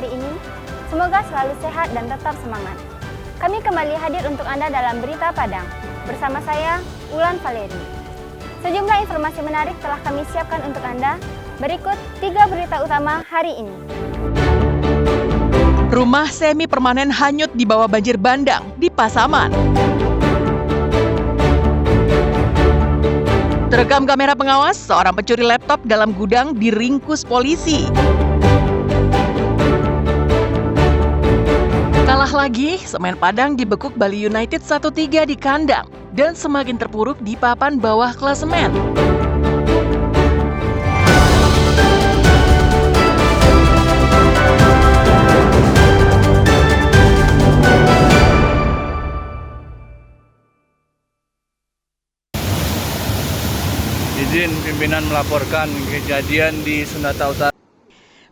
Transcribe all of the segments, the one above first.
hari ini. Semoga selalu sehat dan tetap semangat. Kami kembali hadir untuk Anda dalam Berita Padang. Bersama saya, Ulan Valeri. Sejumlah informasi menarik telah kami siapkan untuk Anda. Berikut 3 berita utama hari ini. Rumah semi permanen hanyut di bawah banjir bandang di Pasaman. Terekam kamera pengawas, seorang pencuri laptop dalam gudang diringkus polisi. Kalah lagi, Semen Padang dibekuk Bali United 1-3 di kandang dan semakin terpuruk di papan bawah klasemen. Izin pimpinan melaporkan kejadian di Sundata Utara.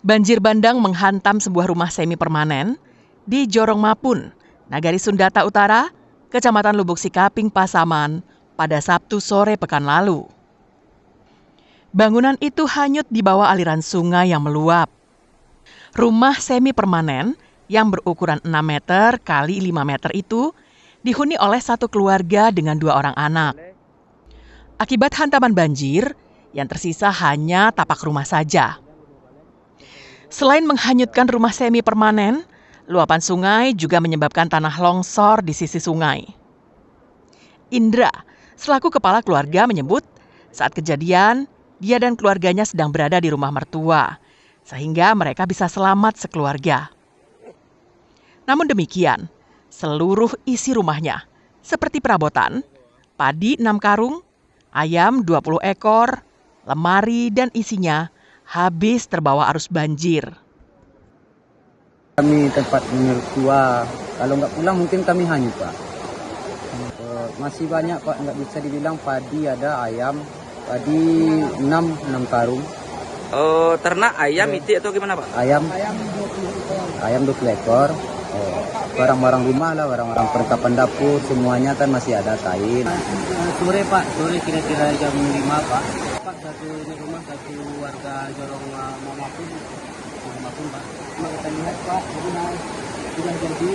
Banjir bandang menghantam sebuah rumah semi permanen di Jorong Mapun, Nagari Sundata Utara, Kecamatan Lubuk Sikaping, Pasaman, pada Sabtu sore pekan lalu. Bangunan itu hanyut di bawah aliran sungai yang meluap. Rumah semi permanen yang berukuran 6 meter kali 5 meter itu dihuni oleh satu keluarga dengan 2 orang anak. Akibat hantaman banjir, yang tersisa hanya tapak rumah saja. Selain menghanyutkan rumah semi permanen, luapan sungai juga menyebabkan tanah longsor di sisi sungai. Indra, selaku kepala keluarga menyebut, saat kejadian, dia dan keluarganya sedang berada di rumah mertua, sehingga mereka bisa selamat sekeluarga. Namun demikian, seluruh isi rumahnya, seperti perabotan, padi 6 karung, ayam 20 ekor, lemari dan isinya habis terbawa arus banjir. Kami tempat mertua, kalau nggak pulang mungkin kami hanyut, Pak. Masih banyak, Pak, nggak bisa dibilang padi ada, ayam, padi 6 karung. Ternak ayam itu atau gimana, Pak? Ayam 20 ekor. Barang-barang rumah lah, barang-barang perlengkapan dapur, semuanya kan masih ada kain. Sore, Pak, sore kira-kira jam 5, Pak. Pak, satu rumah, satu warga Jorong Mapun, Pak. Kita lihat, Pak, sudah jadi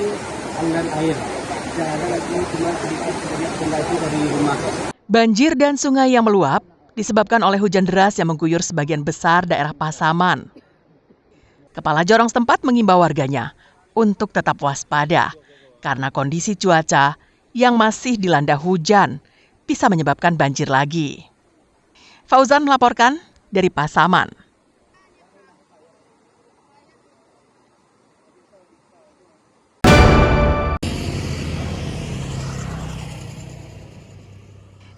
aliran air. Tidak ada lagi, cuma sedikit pondasi dari rumah. Banjir dan sungai yang meluap disebabkan oleh hujan deras yang mengguyur sebagian besar daerah Pasaman. Kepala Jorong setempat mengimbau warganya untuk tetap waspada karena kondisi cuaca yang masih dilanda hujan bisa menyebabkan banjir lagi. Fauzan melaporkan dari Pasaman.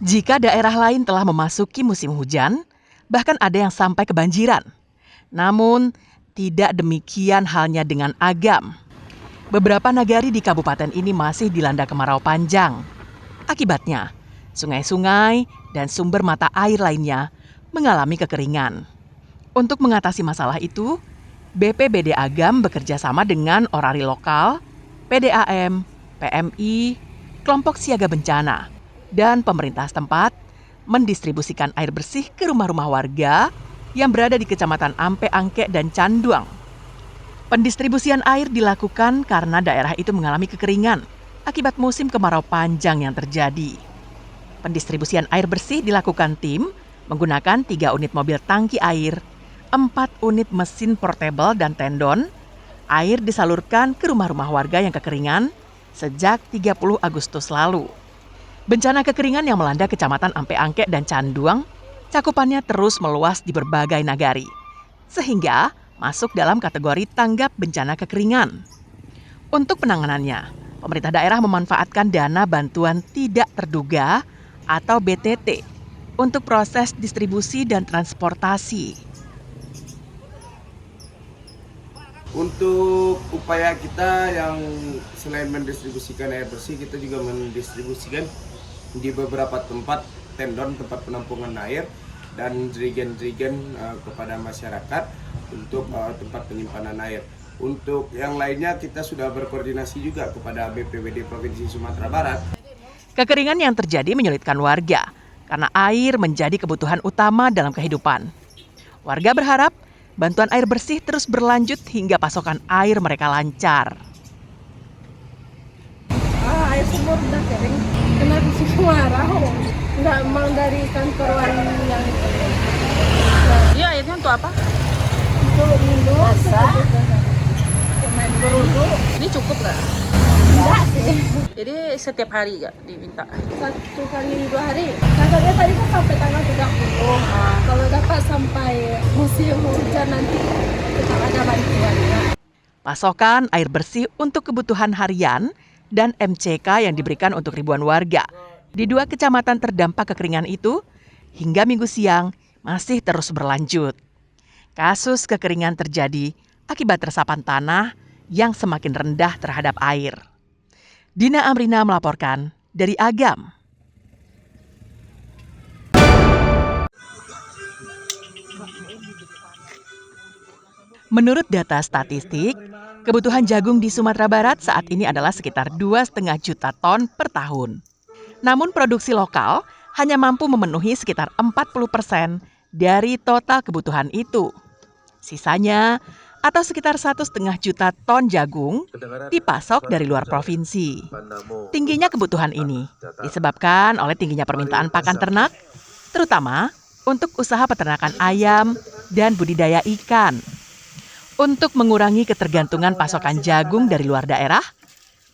Jika daerah lain telah memasuki musim hujan, bahkan ada yang sampai kebanjiran. Namun, tidak demikian halnya dengan Agam. Beberapa nagari di kabupaten ini masih dilanda kemarau panjang. Akibatnya, sungai-sungai dan sumber mata air lainnya mengalami kekeringan. Untuk mengatasi masalah itu, BPBD Agam bekerja sama dengan Orari Lokal, PDAM, PMI, Kelompok Siaga Bencana, dan pemerintah setempat mendistribusikan air bersih ke rumah-rumah warga yang berada di Kecamatan Ampe Angke dan Canduang. Pendistribusian air dilakukan karena daerah itu mengalami kekeringan akibat musim kemarau panjang yang terjadi. Pendistribusian air bersih dilakukan tim menggunakan 3 unit mobil tangki air, 4 unit mesin portable dan tendon. Air disalurkan ke rumah-rumah warga yang kekeringan sejak 30 Agustus lalu. Bencana kekeringan yang melanda Kecamatan Ampe Angke dan Canduang cakupannya terus meluas di berbagai nagari, sehingga masuk dalam kategori tanggap bencana kekeringan. Untuk penanganannya, pemerintah daerah memanfaatkan dana bantuan tidak terduga atau BTT untuk proses distribusi dan transportasi. Untuk upaya kita yang selain mendistribusikan air bersih, kita juga mendistribusikan di beberapa tempat tendon, tempat penampungan air, dan jerigen-jerigen kepada masyarakat untuk tempat penyimpanan air. Untuk yang lainnya kita sudah berkoordinasi juga kepada BPBD Provinsi Sumatera Barat. Kekeringan yang terjadi menyulitkan warga karena air menjadi kebutuhan utama dalam kehidupan. Warga berharap bantuan air bersih terus berlanjut hingga pasokan air mereka lancar. Air sumur udah kering, kena bisi kemarau. Nggak mau dari kantoran yang itu. Iya, airnya untuk apa? Untuk minum, main berudu. Ini cukup nggak? Enggak sih. Jadi setiap hari nggak diminta? 1 kali 2 hari. Katanya tadi kan sampai tanggal 30. Kalau dapat sampai musim hujan nanti kita ada bantuannya. Pasokan air bersih untuk kebutuhan harian dan MCK yang diberikan untuk ribuan warga di 2 kecamatan terdampak kekeringan itu hingga Minggu siang masih terus berlanjut. Kasus kekeringan terjadi akibat resapan tanah yang semakin rendah terhadap air. Dina Amrina melaporkan dari Agam. Menurut data statistik, kebutuhan jagung di Sumatera Barat saat ini adalah sekitar 2,5 juta ton per tahun. Namun produksi lokal hanya mampu memenuhi sekitar 40% dari total kebutuhan itu. Sisanya, atau sekitar 1,5 juta ton jagung, dipasok dari luar provinsi. Tingginya kebutuhan ini disebabkan oleh tingginya permintaan pakan ternak, terutama untuk usaha peternakan ayam dan budidaya ikan. Untuk mengurangi ketergantungan pasokan jagung dari luar daerah,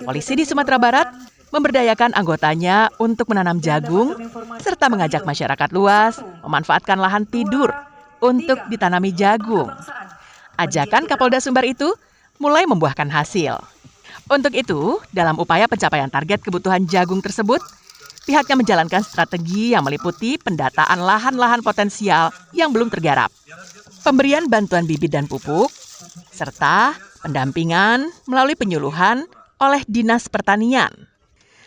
polisi di Sumatera Barat memberdayakan anggotanya untuk menanam jagung serta mengajak masyarakat luas memanfaatkan lahan tidur untuk ditanami jagung. Ajakan Kapolda Sumbar itu mulai membuahkan hasil. Untuk itu, dalam upaya pencapaian target kebutuhan jagung tersebut, pihaknya menjalankan strategi yang meliputi pendataan lahan-lahan potensial yang belum tergarap, pemberian bantuan bibit dan pupuk, serta pendampingan melalui penyuluhan oleh Dinas Pertanian.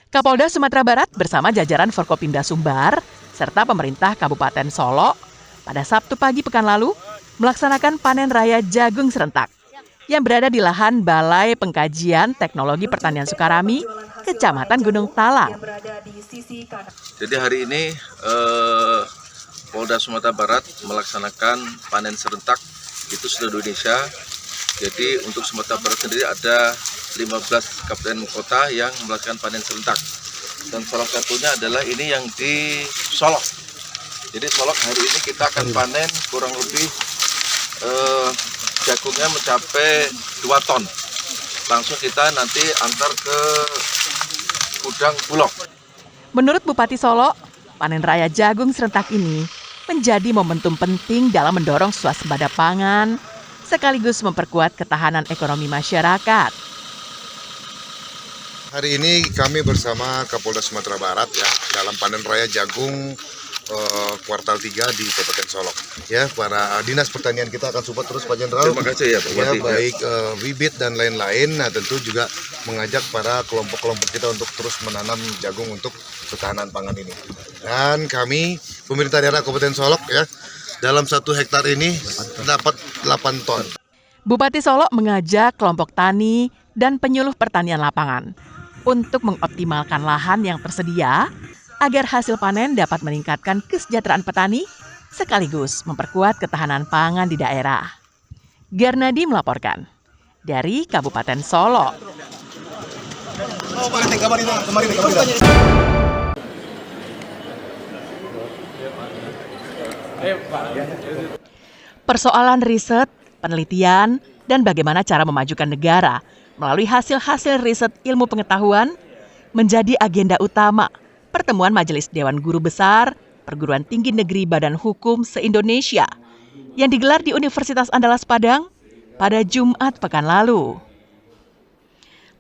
Kapolda Sumatera Barat bersama jajaran Forkopimda Sumbar serta pemerintah Kabupaten Solok pada Sabtu pagi pekan lalu melaksanakan panen raya jagung serentak yang berada di lahan Balai Pengkajian Teknologi Pertanian Sukarami, Kecamatan Gunung Talang. Jadi hari ini Polda Sumatera Barat melaksanakan panen serentak itu seluruh Indonesia. Jadi untuk Sumatera Barat sendiri ada 15 kabupaten kota yang melakukan panen serentak. Dan salah satunya adalah ini yang di Solok. Jadi Solok hari ini kita akan panen kurang lebih jagungnya mencapai 2 ton. Langsung kita nanti antar ke gudang Bulog. Menurut Bupati Solok, panen raya jagung serentak ini menjadi momentum penting dalam mendorong swasembada pangan sekaligus memperkuat ketahanan ekonomi masyarakat. Hari ini kami bersama Kapolda Sumatera Barat ya dalam panen raya jagung kuartal 3 di Kabupaten Solok. Ya, para dinas pertanian kita akan support terus Pak Jenderal. Terima kasih ya Pak Bupati. Ya, baik bibit dan lain-lain. Nah, tentu juga mengajak para kelompok-kelompok kita untuk terus menanam jagung untuk ketahanan pangan ini. Dan kami pemerintah daerah Kabupaten Solok ya dalam 1 hektar ini dapat 8 ton. Bupati Solok mengajak kelompok tani dan penyuluh pertanian lapangan untuk mengoptimalkan lahan yang tersedia agar hasil panen dapat meningkatkan kesejahteraan petani sekaligus memperkuat ketahanan pangan di daerah. Garnadi melaporkan dari Kabupaten Solok. Persoalan riset, penelitian, dan bagaimana cara memajukan negara melalui hasil-hasil riset ilmu pengetahuan menjadi agenda utama pertemuan Majelis Dewan Guru Besar Perguruan Tinggi Negeri Badan Hukum se-Indonesia yang digelar di Universitas Andalas Padang pada Jumat pekan lalu.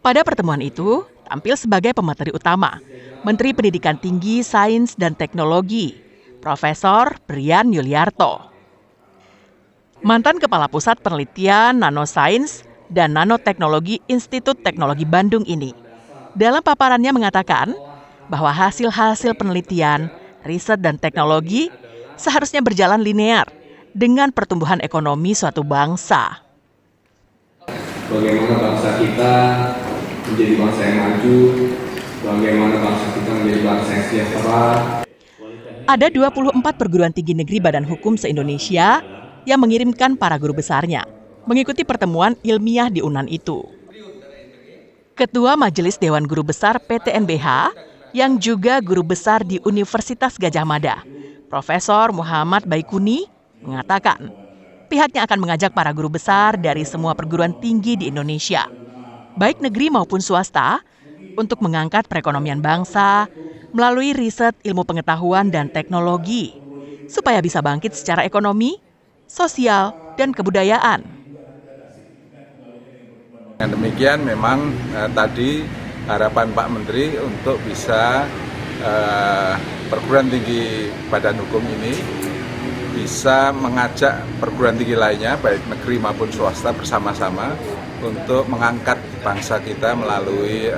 Pada pertemuan itu, tampil sebagai pemateri utama Menteri Pendidikan Tinggi, Sains, dan Teknologi, Profesor Brian Yuliarto. Mantan Kepala Pusat Penelitian Nanosains dan Nanoteknologi Institut Teknologi Bandung ini, dalam paparannya mengatakan bahwa hasil-hasil penelitian, riset, dan teknologi seharusnya berjalan linear dengan pertumbuhan ekonomi suatu bangsa. Bagaimana bangsa kita menjadi bangsa yang maju, bagaimana bangsa kita menjadi bangsa yang sejahtera. Ada 24 perguruan tinggi negeri Badan Hukum se-Indonesia yang mengirimkan para guru besarnya mengikuti pertemuan ilmiah di UNAN itu. Ketua Majelis Dewan Guru Besar PTNBH yang juga guru besar di Universitas Gadjah Mada, Profesor Muhammad Baikuni, mengatakan pihaknya akan mengajak para guru besar dari semua perguruan tinggi di Indonesia, baik negeri maupun swasta, untuk mengangkat perekonomian bangsa melalui riset ilmu pengetahuan dan teknologi, supaya bisa bangkit secara ekonomi, sosial, dan kebudayaan. Dengan demikian memang tadi harapan Pak Menteri untuk bisa perguruan tinggi badan hukum ini bisa mengajak perguruan tinggi lainnya baik negeri maupun swasta bersama-sama untuk mengangkat bangsa kita melalui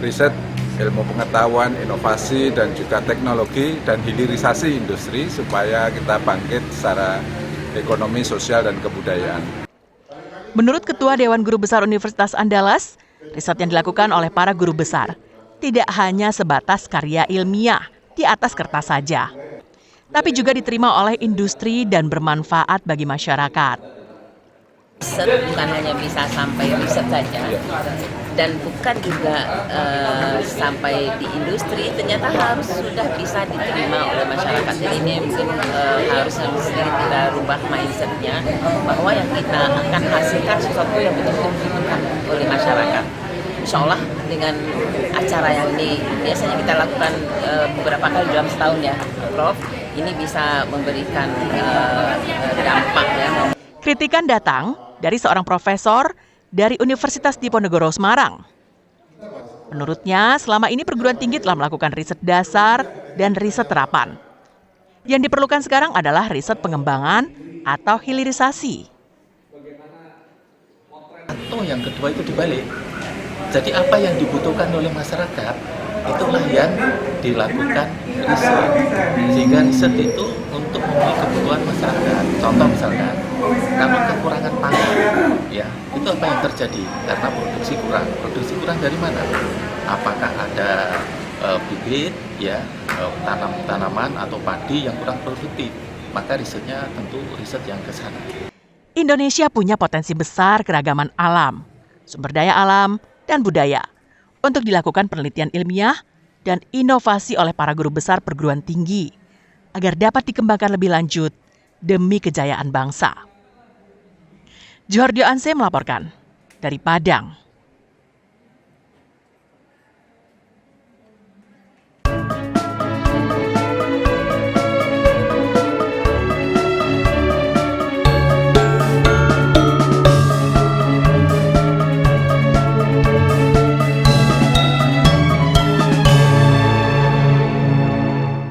riset ilmu pengetahuan, inovasi dan juga teknologi dan hilirisasi industri supaya kita bangkit secara ekonomi, sosial dan kebudayaan. Menurut Ketua Dewan Guru Besar Universitas Andalas, riset yang dilakukan oleh para guru besar tidak hanya sebatas karya ilmiah di atas kertas saja, tapi juga diterima oleh industri dan bermanfaat bagi masyarakat. Riset bukan hanya bisa sampai riset saja, dan bukan juga sampai di industri, ternyata harus sudah bisa diterima oleh masyarakat. Jadi ini mungkin harus kita rubah mindsetnya bahwa yang kita akan hasilkan sesuatu yang betul-betul dibutuhkan oleh masyarakat. Insya Allah dengan acara yang ini biasanya kita lakukan beberapa kali dalam setahun ya, Prof. Ini bisa memberikan dampak ya. Kritikan datang dari seorang profesor dari Universitas Diponegoro Semarang. Menurutnya, selama ini perguruan tinggi telah melakukan riset dasar dan riset terapan. Yang diperlukan sekarang adalah riset pengembangan atau hilirisasi. Atau yang kedua itu dibalik. Jadi apa yang dibutuhkan oleh masyarakat, itulah yang dilakukan riset. Sehingga riset itu untuk memenuhi kebutuhan masyarakat. Contoh misalkan, kalau kekurangan pangan, ya itu apa yang terjadi? Karena produksi kurang. Produksi kurang dari mana? Apakah ada bibit, ya tanaman atau padi yang kurang produktif? Maka risetnya tentu riset yang ke sana. Indonesia punya potensi besar keragaman alam, sumber daya alam, dan budaya untuk dilakukan penelitian ilmiah dan inovasi oleh para guru besar perguruan tinggi agar dapat dikembangkan lebih lanjut demi kejayaan bangsa. Johordio Anse melaporkan dari Padang.